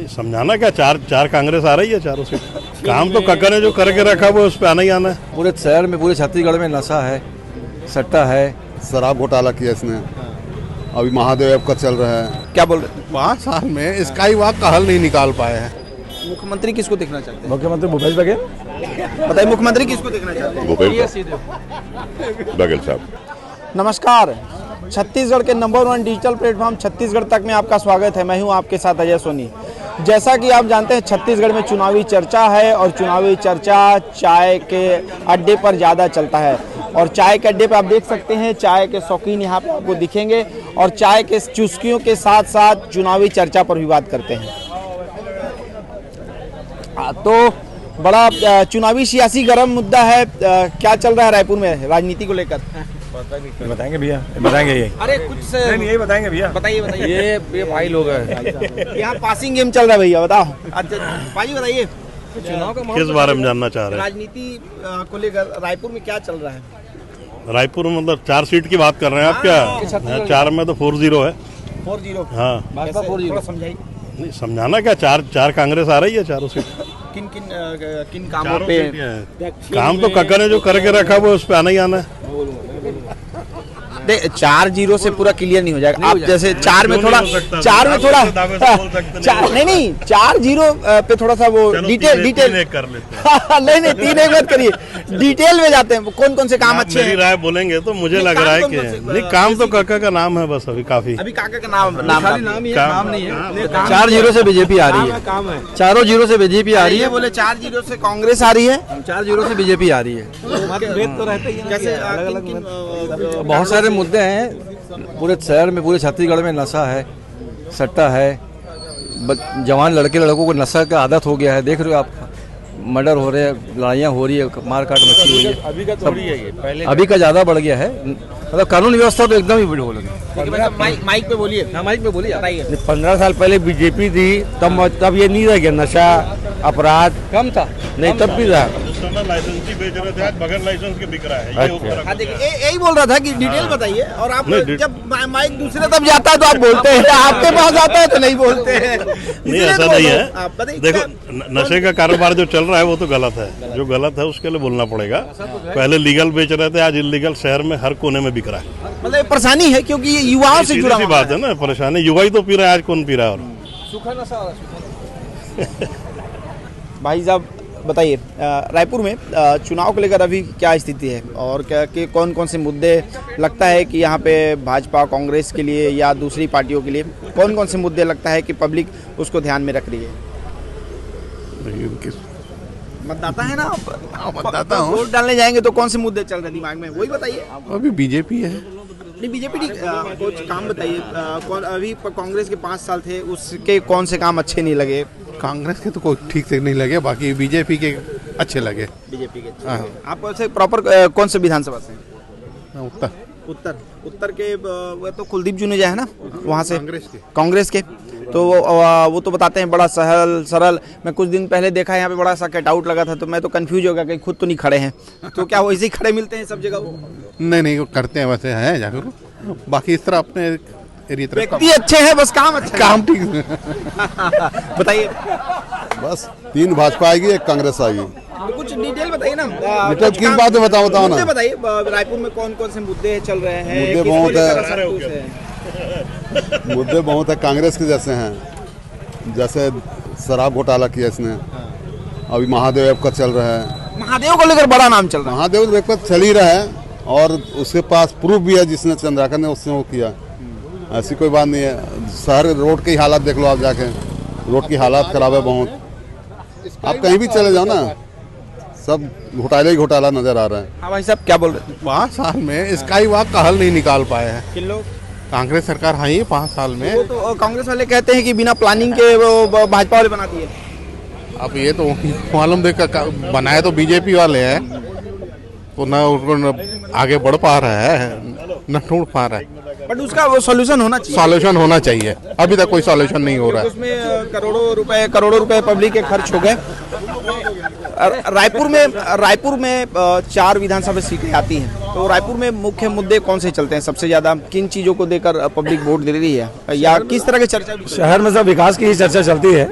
नहीं समझाना क्या, चार कांग्रेस आ रही है, चारों से काम तो कक्कर ने जो करके रखा वो उस पर आना ही आना है। पूरे शहर में, पूरे छत्तीसगढ़ में नशा है, सट्टा है, शराब घोटाला किया इसने। अभी महादेव ऐप का चल रहा है। क्या बोल रहे 5 साल में स्काई वॉक का हल नहीं निकाल पाए हैं। मुख्यमंत्री किसको देखना चाहते हैं? मुख्यमंत्री भूपेश बघेल। बताइए मुख्यमंत्री किसको देखना चाहते हैं? बघेल साहब। नमस्कार, छत्तीसगढ़ के नंबर 1 डिजिटल प्लेटफॉर्म छत्तीसगढ़ तक में आपका स्वागत है। मैं हूं आपके साथ अजय सोनी। जैसा कि आप जानते हैं छत्तीसगढ़ में चुनावी चर्चा है और चुनावी चर्चा चाय के अड्डे पर ज़्यादा चलता है। और चाय के अड्डे पर आप देख सकते हैं चाय के शौकीन यहाँ पे आपको दिखेंगे और चाय के चुस्कियों के साथ साथ चुनावी चर्चा पर भी बात करते हैं। तो बड़ा चुनावी सियासी गर्म मुद्दा है। क्या चल रहा है रायपुर में राजनीति को लेकर? बताएंगे भैया, बताएंगे ये। अरे कुछ नहीं यही बताएंगे भैया। बताइए ये भाई लोग हैं। यहाँ पासिंग गेम चल रहा है भैया, बताओ। अच्छा भाई बताइए, चुनाव का किस बारे में जानना चाह रहे हैं? राजनीति को लेकर रायपुर में क्या चल रहा है? रायपुर में मतलब 4 सीट की बात कर रहे हैं आप क्या? 4 में तो 4-0 है। 4-0? हाँ, भाजपा 4-0 समझाइए। नहीं समझाना क्या, चार कांग्रेस आ रही है, चारों सीट। किन कामों पे? काम तो कक्कर ने जो करके रखा वो उस पर आना ही आना है। 4-0 से पूरा क्लियर नहीं हो जाएगा। आप जैसे 4 में थोड़ा नहीं 4-0 पे थोड़ा सा वो डिटेल कर लेते हैं। नहीं 3-1 मत करिए, डिटेल में जाते हैं। कौन कौन से काम अच्छे मेरी हैं? राय बोलेंगे तो मुझे लग रहा है कि नहीं, काम तो काका का नाम है बस अभी काफी। अभी काका का नाम नहीं है। 4-0 से बीजेपी आ रही है। 4-0 से बीजेपी आ रही है। बोले 4-0 से कांग्रेस आ रही है, 4-0 से बीजेपी आ रही है। कैसे? बहुत सारे मुद्दे हैं पूरे शहर में, पूरे छत्तीसगढ़ में। नशा है, सट्टा है, जवान लड़के लड़कों को नशा का आदत हो गया है। देख रहे हो आप, मर्डर हो रहे हैं, लड़ाइयाँ हो रही है, मारकाट मची हुई है। अभी का थोड़ी है ये, पहले अभी का ज़्यादा बढ़ गया है। मतलब कानून व्यवस्था तो एकदम ही हो लगी। माइक पे बोलिए। हाँ, माइक पे बोलिए। 15 साल पहले बीजेपी थी, तब ये नहीं रह गया, नशा अपराध कम था। नहीं, तब भी रहा। लाइसेंस ही बेच रहे थे, आज बगैर लाइसेंस के बिक रहा है। हाँ, देखिए यही बोल रहा था कि डिटेल बताइए। और आप नहीं, जब माइक दूसरे तब जाता है तो आप बोलते हैं, आपके पास आता है तो नहीं बोलते हैं। नहीं ऐसा नहीं है। देखो नशे का कारोबार जो चल रहा है वो तो गलत है। जो गलत है उसके लिए बोलना पड़ेगा। पहले लीगल बेच रहे थे, आज इलीगल शहर में हर कोने में बिक रहा है। मतलब ये परेशानी है क्योंकि ये युवाओं से जुड़ा सी बात है ना। परेशानी युवा ही तो पी रहा है, आज कौन पी रहा है? और भाई साहब बताइए, रायपुर में चुनाव को लेकर अभी क्या स्थिति है और क्या कि कौन कौन से मुद्दे लगता है कि यहाँ पे भाजपा कांग्रेस के लिए या दूसरी पार्टियों के लिए कौन कौन से मुद्दे लगता है कि पब्लिक उसको ध्यान में रख रही है? मतदाता है ना आप? मतदाता हूँ। वोट डालने जाएंगे तो कौन से मुद्दे चल रहे हैं दिमाग में, वही बताइए। अभी बीजेपी है। नहीं बीजेपी कुछ काम बताइए। अभी कांग्रेस के 5 साल थे, उसके कौन से काम अच्छे नहीं लगे? कांग्रेस के तो कोई ठीक से नहीं लगे, बाकी बीजेपी के अच्छे लगे। बीजेपी के? हाँ। आप वैसे प्रॉपर कौन से विधानसभा से? उत्तर के वो तो कुलदीप जुनेजा है ना, वहाँ से कांग्रेस के। तो वो तो बताते हैं बड़ा सरल। मैं कुछ दिन पहले देखा यहाँ पे बड़ा सा कटआउट लगा था, तो मैं तो कंफ्यूज हो गया कि खुद तो नहीं खड़े हैं। तो क्या वैसे ही खड़े मिलते हैं सब जगह? वो नहीं वो करते हैं वैसे, हैं जाकर। बाकी इस तरह अपने एरिया तरफ व्यक्ति अच्छे हैं, बस काम अच्छा काम ठीक है। बताइए। बस 3 भाजपा आएगी, 1 कांग्रेस आएगी। तो कुछ डिटेल बताइए ना। डिटेल किस बात में बताओ ना। मुद्दे बताइए, रायपुर में कौन कौन से मुद्दे चल रहे हैं? मुद्दे बहुत है। मुद्दे बहुत है, कांग्रेस के जैसे हैं। जैसे शराब घोटाला किया इसने। अभी महादेव ऐप का चल रहा है। महादेव को लेकर बड़ा नाम चल रहा है। महादेव ऐप का चल ही रहा है और उसके पास प्रूफ भी है, जिसने चंद्राकर ने उसने वो किया। ऐसी कोई बात नहीं है। शहर रोड की हालत देख लो आप जाके, रोड की हालत खराब है बहुत। आप कहीं भी चले जाओ ना, सब घोटाला ही घोटाला नजर आ रहा है। हाँ भाई साहब क्या बोल रहे हैं? 5 साल में स्काई वॉक का हल नहीं निकाल पाए हैं। किन लोग? कांग्रेस सरकार है ही 5 साल में। वो तो कांग्रेस वाले कहते हैं कि बिना प्लानिंग के वो भाजपा वाले बना दिए। अब ये तो मालूम देखा, बनाए तो बीजेपी वाले हैं, तो ना उनको आगे बढ़ पा रहा है न ढूंढ पा रहा है। बट उसका वो सॉल्यूशन होना चाहिए। सॉल्यूशन होना चाहिए। अभी तक कोई सॉल्यूशन नहीं हो रहा है। उसमें करोड़ों रुपए पब्लिक के खर्च हो गए। रायपुर में 4 विधानसभा सीटें आती हैं। तो रायपुर में मुख्य मुद्दे कौन से चलते हैं सबसे ज्यादा, किन चीजों को देकर पब्लिक वोट दे रही है, या किस तरह की चर्चा? शहर में सब विकास की ही चर्चा चलती है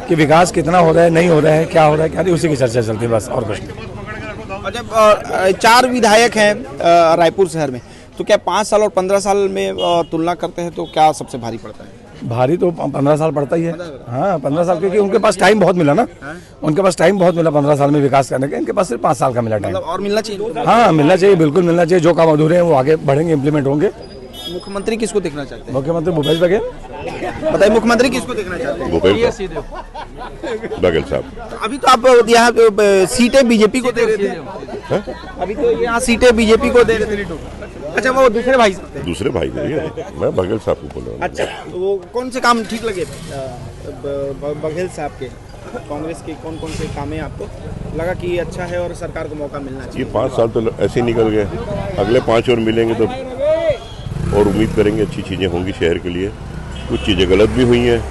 कि विकास कितना हो रहा है, नहीं हो रहा है, क्या हो रहा है, क्या नहीं, उसी की चर्चा चलती है, बस और कुछ नहीं। जब 4 विधायक हैं रायपुर शहर में, तो क्या 5 साल और 15 साल में तुलना करते हैं तो क्या सबसे भारी पड़ता है? भारी तो 15 साल पड़ता ही है। हाँ 15 साल, क्योंकि उनके पास टाइम बहुत मिला ना, उनके पास टाइम बहुत मिला 15 साल में विकास करने का, इनके पास सिर्फ 5 साल का मिला टाइम। और मिलना चाहिए। हाँ मिलना चाहिए, बिल्कुल मिलना चाहिए। जो काम अधूरे हैं वो आगे बढ़ेंगे, इम्प्लीमेंट होंगे। मुख्यमंत्री किसको देखना चाहते हैं? मुख्यमंत्री भूपेश बघेल। बताइए, मुख्यमंत्री किसको देखना चाहते हैं? बघेल साहब। अभी तो आप यहाँ पे सीटें बीजेपी को दे रहे थे, अभी तो यहाँ सीटें बीजेपी को दे रहे थे। अच्छा, वो दूसरे भाई साहब थे? दूसरे भाई थे, मैं बघेल साहब को बोल रहा हूँ। अच्छा, तो वो कौन से काम ठीक लगे बघेल साहब के? कांग्रेस के कौन कौन से काम है आपको लगा कि अच्छा है और सरकार को मौका मिलना चाहिए? ये 5 साल तो ऐसे ही निकल गए, अगले 5 और मिलेंगे तो और उम्मीद करेंगे अच्छी चीज़ें होंगी शहर के लिए। कुछ चीज़ें गलत भी हुई हैं,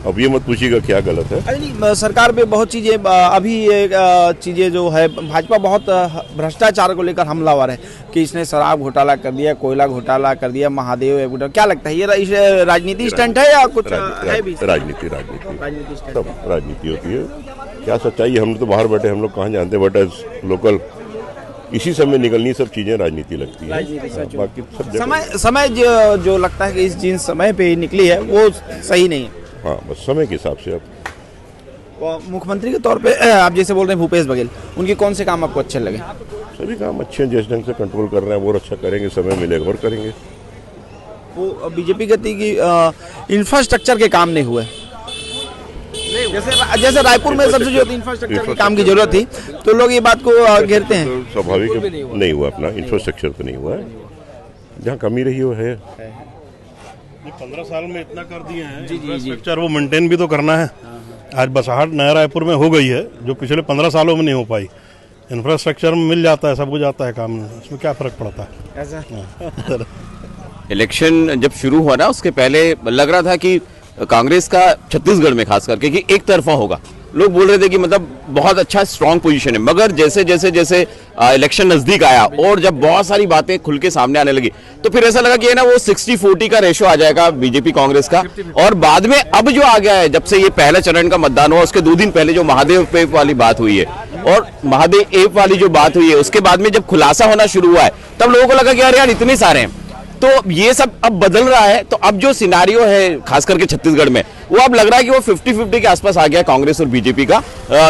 अब ये मत पूछिएगा क्या गलत है। अरे नहीं, सरकार पे बहुत चीज़ें अभी चीज़ें जो है, भाजपा बहुत भ्रष्टाचार को लेकर हमलावर है कि इसने शराब घोटाला कर दिया, कोयला घोटाला कर दिया, महादेव। क्या लगता है, ये राजनीति स्टंट है या कुछ है भी? राजनीति सब राजनीति होती है। क्या सच्चाई है, हम तो बाहर बैठे, हम लोग कहाँ जानते, बट एज लोकल इसी समय निकलनी सब चीजें राजनीति लगती है। बाकी सब समय जो लगता है कि जिन समय पे निकली है वो सही नहीं है। हाँ, बस समय के हिसाब से। अब मुख्यमंत्री के तौर पे आप जैसे बोल रहे हैं भूपेश बघेल, उनके कौन से काम आपको अच्छे लगे? सभी काम अच्छे हैं, जिस ढंग से कंट्रोल कर रहे हैं वो अच्छा करेंगे, समय मिलेगा और करेंगे। वो बीजेपी कहती कि इंफ्रास्ट्रक्चर के काम नहीं हुए, जैसे रायपुर में सबसे जो इंफ्रास्ट्रक्चर के काम की जरूरत थी, तो लोग ये बात को घेरते हैं। तो स्वाभाविक नहीं हुआ, अपना इंफ्रास्ट्रक्चर तो नहीं हुआ है, जहाँ कमी रही वो है। 15 साल में इतना कर दिए हैं, इंफ्रास्ट्रक्चर वो मेंटेन भी तो करना है। आज बसाहट नया रायपुर में हो गई है जो पिछले 15 सालों में नहीं हो पाई। इंफ्रास्ट्रक्चर में मिल जाता है, सब कुछ आता है काम, इसमें क्या फर्क पड़ता है? ऐसा इलेक्शन जब शुरू हुआ ना, उसके पहले लग रहा था कि कांग्रेस का छत्तीसगढ़ में खास करके कि एक तरफा होगा। लोग बोल रहे थे कि मतलब बहुत अच्छा स्ट्रांग पोजीशन है, मगर जैसे जैसे जैसे इलेक्शन नजदीक आया और जब बहुत सारी बातें खुल के सामने आने लगी, तो फिर ऐसा लगा कि है ना वो 60-40 का रेशो आ जाएगा बीजेपी कांग्रेस का। और बाद में अब जो आ गया है, जब से ये पहला चरण का मतदान हुआ, उसके 2 दिन पहले जो महादेव एप वाली बात हुई है, और महादेव एप वाली जो बात हुई है, उसके बाद में जब खुलासा होना शुरू हुआ है, तब लोगों को लगा कि यार इतने सारे हैं, तो ये सब अब बदल रहा है। तो अब जो सिनारियो है खास करके छत्तीसगढ़ में, वो अब लग रहा है कि वो 50-50 के आसपास आ गया कांग्रेस और बीजेपी का।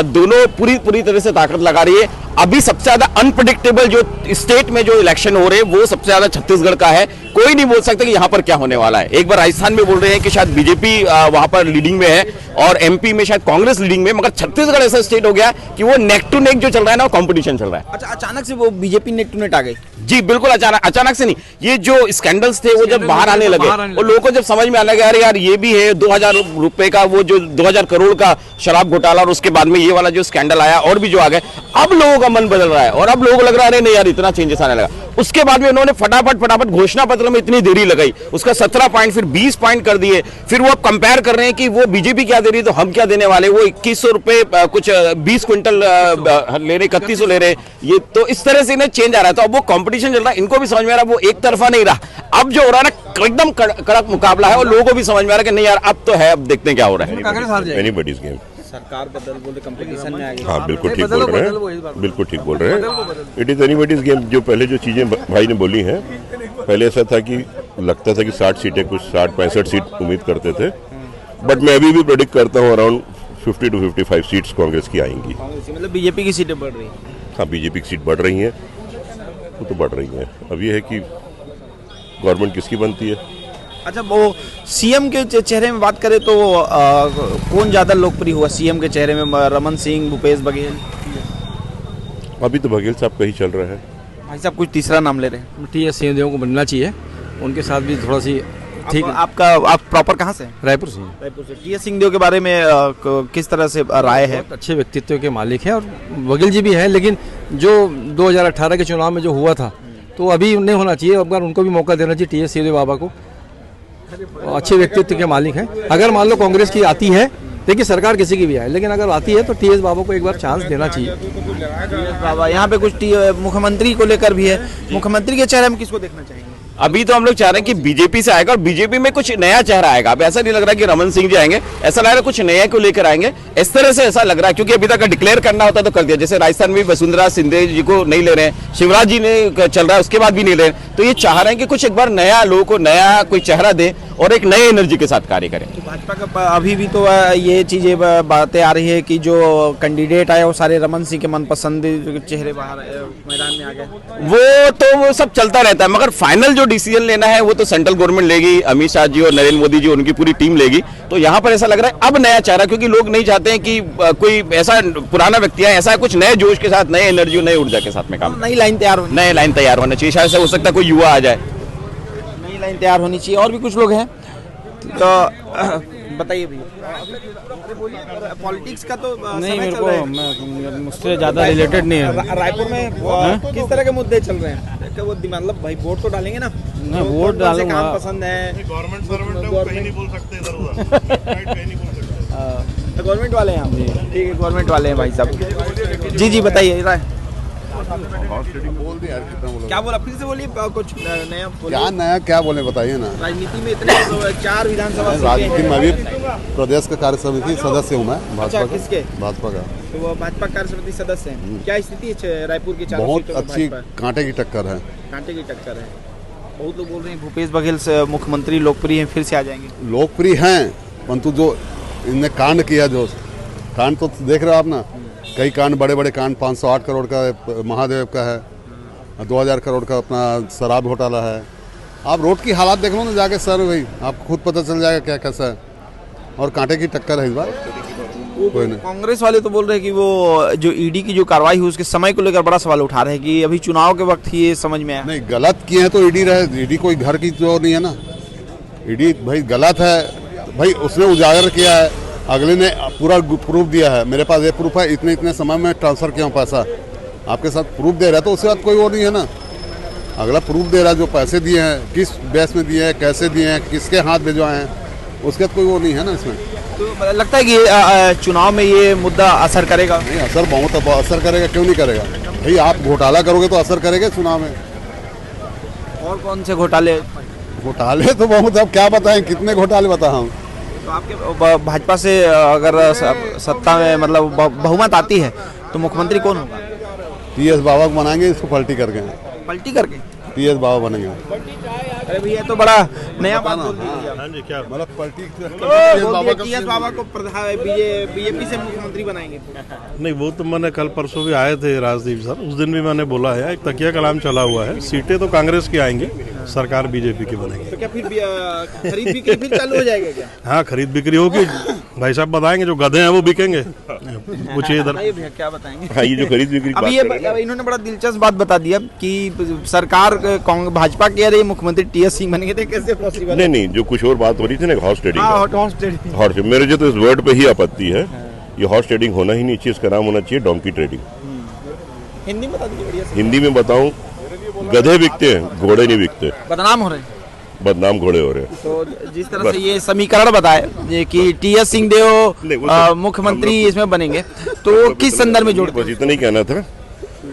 दोनों पूरी तरह से ताकत लगा रही है। अभी सबसे ज्यादा अनप्रेडिक्टेबल जो स्टेट में जो इलेक्शन हो रहे हैं वो सबसे ज्यादा छत्तीसगढ़ का है। कोई नहीं बोल सकता कि यहाँ पर क्या होने वाला है। एक बार राजस्थान में बोल रहे हैं कि शायद बीजेपी वहां पर लीडिंग में है और एमपी में शायद कांग्रेस लीडिंग में, मगर छत्तीसगढ़ ऐसा स्टेट हो गया कि वो नेक टू नेक जो चल रहा है ना, वो कॉम्पिटिशन चल रहा है। अच्छा, अचानक से वो बीजेपी नेक टू नेक आ गई? जी बिल्कुल, अचानक से नहीं। ये जो स्कैंडल्स थे वो जब बाहर आने लगे और लोगों को जब समझ में आने लगा यार ये भी है 2000 रुपए का, वो जो 2000 करोड़ का शराब घोटाला, और उसके बाद में ये वाला जो स्कैंडल आया और भी जो आ गए, अब लोगों का मन बदल रहा है और अब लोगों को लग रहा है नहीं यार इतना चेंजेस आने लगा। उसके बाद में उन्होंने फटाफट घोषणा पत्र में इतनी देरी लगाई, उसका 17 पॉइंट फिर 20 पॉइंट कर दिए। फिर वो अब कंपेयर कर रहे हैं कि वो बीजेपी क्या दे रही है तो हम क्या देने वाले। वो 2100 रुपए कुछ 20 क्विंटल ले रहे, 3100 ले रहे, ये तो इस तरह से इन्हें चेंज आ रहा है। तो अब वो कंपटीशन चल रहा है, इनको भी समझ में आ रहा है वो एक तरफा नहीं रहा। अब जो हो रहा है ना एकदम कड़क मुकाबला है और लोगों को भी समझ में आ रहा है कि नहीं यार अब तो है, अब देखते हैं क्या हो रहा है। Anybody's game. सरकार बदल बोले कंपटीशन में आ गई। हाँ बिल्कुल ठीक बोल रहे हैं, बिल्कुल ठीक बोल रहे हैं। It is anybody's game. जो पहले जो चीजें भाई ने बोली हैं, पहले ऐसा था कि लगता था कि 60 सीटें, कुछ 60-65 सीट उम्मीद करते थे, बट मैं अभी भी प्रेडिक्ट करता हूँ अराउंड 50 to 55 सीट्स कांग्रेस की आएंगी। मतलब बीजेपी की सीटें बढ़ रही हैं? हाँ, बीजेपी की सीट बढ़ रही हैं, वो तो बढ़ रही हैं। अब ये है कि गवर्नमेंट किसकी बनती है। अच्छा, वो सीएम के चेहरे में बात करें तो कौन ज्यादा लोकप्रिय हुआ सीएम के चेहरे में? रमन सिंह, भूपेश बघेल? अभी तो बघेल साहब का ही चल रहा है। भाई साहब कुछ तीसरा नाम ले रहे हैं? टी.एस. सिंहदेव को बनना चाहिए, उनके साथ भी थोड़ा सी ठीक। आप प्रॉपर कहाँ से? रायपुर से। रायपुर से। टी.एस. सिंहदेव के बारे में किस तरह से राय है? बहुत अच्छे व्यक्तित्व के मालिक हैं और बघेल जी भी हैं, लेकिन जो 2018 के चुनाव में जो हुआ था तो अभी नहीं होना चाहिए। अब उनको भी मौका देना चाहिए टी.एस. सिंहदेव बाबा को। अच्छे व्यक्तित्व के मालिक हैं। अगर मान लो कांग्रेस की आती है देखिए सरकार किसी की भी आए, लेकिन अगर आती है तो टीएस बाबू को एक बार चांस देना चाहिए। बाबा यहाँ पे कुछ मुख्यमंत्री को लेकर भी है, मुख्यमंत्री के चेहरे में किसको देखना चाहेंगे? अभी तो हम लोग चाह रहे हैं कि बीजेपी से आएगा और बीजेपी में कुछ नया चेहरा आएगा। अब ऐसा नहीं लग रहा कि रमन सिंह जी आएंगे, ऐसा लग रहा है कुछ नया को लेकर आएंगे, इस तरह से ऐसा लग रहा है। क्योंकि अभी तक डिक्लेयर करना होता तो कर दिया, जैसे राजस्थान में वसुंधरा सिंधे जी को नहीं ले रहे हैं, शिवराज जी ने चल रहा है उसके बाद भी नहीं ले रहे हैं। तो ये चाह रहे हैं कि कुछ एक बार नया लोगों को नया कोई चेहरा दे और एक नए एनर्जी के साथ कार्य करें। भाजपा का अभी भी तो ये चीजें बातें आ रही है कि जो कैंडिडेट आए वो सारे रमन सिंह के मनपसंद चेहरे बाहर मैदान में आ गए। वो सब चलता रहता है, मगर फाइनल जो डिसीजन लेना है वो तो सेंट्रल गवर्नमेंट लेगी, अमित शाह जी और नरेंद्र मोदी जी उनकी पूरी टीम लेगी। तो यहाँ पर ऐसा लग रहा है अब नया चेहरा, क्योंकि लोग नहीं चाहते हैं कि कोई ऐसा पुराना व्यक्ति है, ऐसा कुछ नए जोश के साथ, नए एनर्जी, नए ऊर्जा के साथ में काम, नई लाइन तैयार होना चाहिए। शायद से हो सकता है कोई युवा आ जाए, नई लाइन तैयार होनी चाहिए। और भी कुछ लोग हैं तो बताइए भैया, पॉलिटिक्स का तो नहीं, मेरे को मुझसे ज़्यादा रिलेटेड नहीं है। रायपुर में किस तरह के मुद्दे चल रहे हैं? वो मतलब भाई वोट तो डालेंगे ना, मैं वोट डालूंगा। काम पसंद है, गवर्नमेंट सर्वेंट है, वो कहीं नहीं बोल सकते इधर उधर, कहीं नहीं बोल सकते। गवर्नमेंट वाले हैं हम, ठीक है, गवर्नमेंट वाले हैं भाई साहब। जी बताइए राय, बोल दिया यार, कितना बोला? क्या बोला, फिर से बोलिए, कुछ नया क्या नया क्या बोले बताइए ना। राजनीति में इतने 4 विधानसभा राजनीति में अभी प्रदेश का कार्य समिति सदस्य हूँ मैं, भाजपा का। किसके? भाजपा का। तो वो भाजपा कार्य समिति सदस्य हैं। क्या स्थिति है रायपुर की? बहुत अच्छी कांटे की टक्कर है, कांटे की टक्कर है। बहुत लोग बोल रहे हैं भूपेश बघेल से मुख्यमंत्री लोकप्रिय हैं, फिर से आ जाएंगे। लोकप्रिय हैं, परंतु जो इनने कांड किया, जो कांड तो देख रहे हो आप ना, कई कांड, बड़े बड़े कांड, 508 करोड़ का महादेव का है, 2000 करोड़ का अपना शराब घोटाला है। आप रोड की हालात देख लो ना जाके सर, भाई आपको खुद पता चल जाएगा क्या कैसा है। और कांटे की टक्कर है इस बार। कोई नहीं, कांग्रेस वाले तो बोल रहे हैं कि वो जो ईडी की जो कार्रवाई हुई उसके समय को लेकर बड़ा सवाल उठा रहे हैं कि अभी चुनाव के वक्त ही ये समझ में आया। नहीं, गलत किए हैं तो ईडी रहे, ईडी कोई घर की तो नहीं है ना। ईडी भाई गलत है, भाई उसने उजागर किया है, अगले ने पूरा प्रूफ दिया है, मेरे पास ये प्रूफ है, इतने इतने समय में ट्रांसफर किया हूँ पैसा, आपके साथ प्रूफ दे रहा है, तो उसके बाद कोई वो नहीं है ना। अगला प्रूफ दे रहा है, जो पैसे दिए हैं, किस बेस में दिए हैं, कैसे दिए हैं, किसके हाथ भिजवाए हैं, उसके बाद कोई वो नहीं है ना इसमें। तो लगता है कि चुनाव में ये मुद्दा असर करेगा? नहीं, असर बहुत असर करेगा, क्यों नहीं करेगा भाई। आप घोटाला करोगे तो असर करेगा चुनाव में। और कौन से घोटाले? घोटाले तो बहुत, अब क्या बताएं, कितने घोटाले बताऊं। तो आपके भाजपा से अगर सत्ता में मतलब बहुमत आती है तो मुख्यमंत्री कौन होगा? टीएस बाबा को बनाएंगे, इसको पलटी करके। पलटी करके टीएस बाबा बनेंगे। अरे भैया तो बड़ा नया बात बोल दी। हाँ जी, क्या मतलब पलटी टीएस बाबा को बीजेपी से मुख्यमंत्री बनाएंगे? नहीं, वो तो मैंने कल परसों भी आए थे राजदीप सर, उस दिन भी मैंने बोला है, एक तकिया कलाम चला हुआ है, सीटें तो कांग्रेस की आएंगी, सरकार बीजेपी की बनेगी। तो क्या फिर खरीद बिक्री फिर चालू हो जाएगा क्या? हाँ, खरीद बिक्री होगी, भाई साहब बताएंगे, जो गधे हैं वो बिकेंगे। पूछिए इधर। भैया क्या बताएंगे? हाँ, ये जो खरीद बिक्री अभी ये इन्होंने बड़ा दिलचस्प बात बता दिया कि सरकार भाजपा कह रही है मुख्यमंत्री टीएस सिंह बनेंगे, तो कैसे पॉसिबल? नहीं, जो कुछ और बात हो रही थी ना, हॉर्स ट्रेडिंग, हॉर्स ट्रेडिंग, मेरे जो तो इस वर्ड पे ही आपत्ति है। ये हॉर्स ट्रेडिंग होना ही नहीं चाहिए, इसका नाम होना चाहिए डोंकी ट्रेडिंग। हिंदी में बता दीजिए बढ़िया से। हिंदी में बताऊं, गधे बिकते हैं, घोड़े नहीं बिकते, बदनाम हो रहे हैं, बदनाम घोड़े हो रहे हैं। तो जिस तरह से ये समीकरण बताए कि टीएस सिंहदेव मुख्यमंत्री इसमें बनेंगे, तो किस संदर्भ में जोड़ते? बस इतना ही कहना था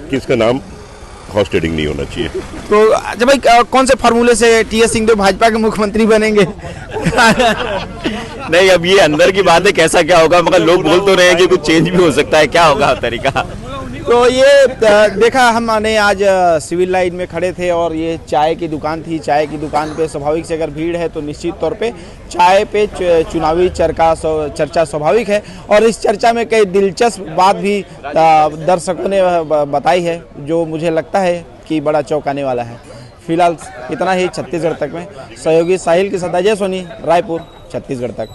कि इसका नाम हॉर्स ट्रेडिंग नहीं होना चाहिए। तो अच्छा भाई, कौन से फार्मूले से टीएस सिंहदेव भाजपा के मुख्यमंत्री बनेंगे? नहीं, अब ये अंदर की बात है, कैसा क्या होगा, मगर लोग बोल तो रहे हैं कि कुछ चेंज भी हो सकता है, क्या होगा तरीका। तो ये देखा, हमने आज सिविल लाइन में खड़े थे और ये चाय की दुकान थी। चाय की दुकान पे स्वाभाविक से अगर भीड़ है तो निश्चित तौर पे चाय पे चुनावी चर्चा स्वाभाविक है। और इस चर्चा में कई दिलचस्प बात भी दर्शकों ने बताई है, जो मुझे लगता है कि बड़ा चौंकाने वाला है। फिलहाल इतना ही छत्तीसगढ़ तक में। सहयोगी साहिल के साथ अजय सोनी, रायपुर, छत्तीसगढ़ तक।